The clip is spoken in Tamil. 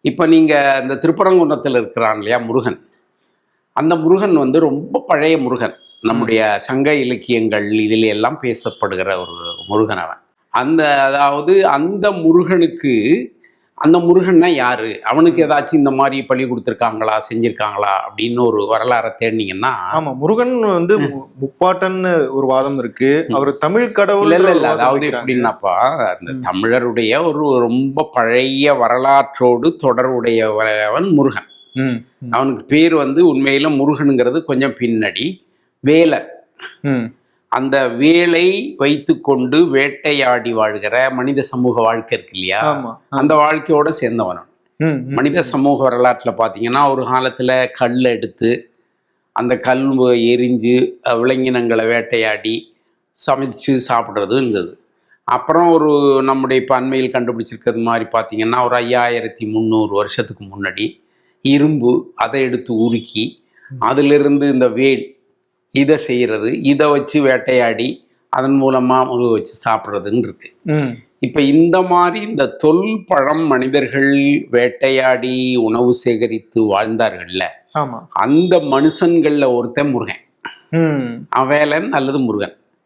இப்போ நீங்கள் இந்த திருப்பரங்குன்றத்தில் இருக்கிறான் இல்லையா முருகன், அந்த முருகன் வந்து ரொம்ப பழைய முருகன். நம்முடைய சங்க இலக்கியங்கள் இதில் எல்லாம் பேசப்படுகிற ஒரு முருகன் அவன். அதாவது அந்த முருகனுக்கு, அந்த முருகன்னா யாரு, அவனுக்கு ஏதாச்சும் இந்த மாதிரி பழி கொடுத்துருக்காங்களா, செஞ்சிருக்காங்களா அப்படின்னு ஒரு வரலாறை தேடினீங்கன்னா, ஆமா, முருகன் வந்து முப்பாட்டன்னு ஒரு வாதம் இருக்கு. அவர் தமிழ் கடவுள் இல்ல. அதாவது எப்படின்னாப்பா, அந்த தமிழருடைய ஒரு ரொம்ப பழைய வரலாற்றோடு தொடர்புடையவன் முருகன். அவனுக்கு பேர் வந்து உண்மையில முருகனுங்கிறது கொஞ்சம் பின்னாடி வேலன். அந்த வேலை வைத்து கொண்டு வேட்டையாடி வாழ்கிற மனித சமூக வாழ்க்கை இருக்கு இல்லையா, அந்த வாழ்க்கையோட சேர்ந்தவன். மனித சமூக வரலாற்றில் பார்த்தீங்கன்னா, ஒரு காலத்தில் கல் எடுத்து அந்த கல் எரிஞ்சு விலங்கினங்களை வேட்டையாடி சமைச்சு சாப்பிட்றது இருந்தது. அப்புறம் ஒரு நம்முடைய இப்போ அண்மையில் கண்டுபிடிச்சிருக்கிறது மாதிரி பார்த்தீங்கன்னா, ஒரு 5300 வருஷத்துக்கு முன்னாடி இரும்பு அதை எடுத்து உருக்கி அதிலிருந்து இந்த வேல் இதை செய்கிறது, இதை வச்சு வேட்டையாடி அதன் மூலமாக முருக வச்சு சாப்பிட்றதுன்னு இருக்கு. இப்போ இந்த மாதிரி இந்த தொல்பழம் மனிதர்கள் வேட்டையாடி உணவு சேகரித்து வாழ்ந்தார்கள்ல, அந்த மனுஷன்களில் ஒருத்தன் முருகன். வேலன் அல்லது முருகன்.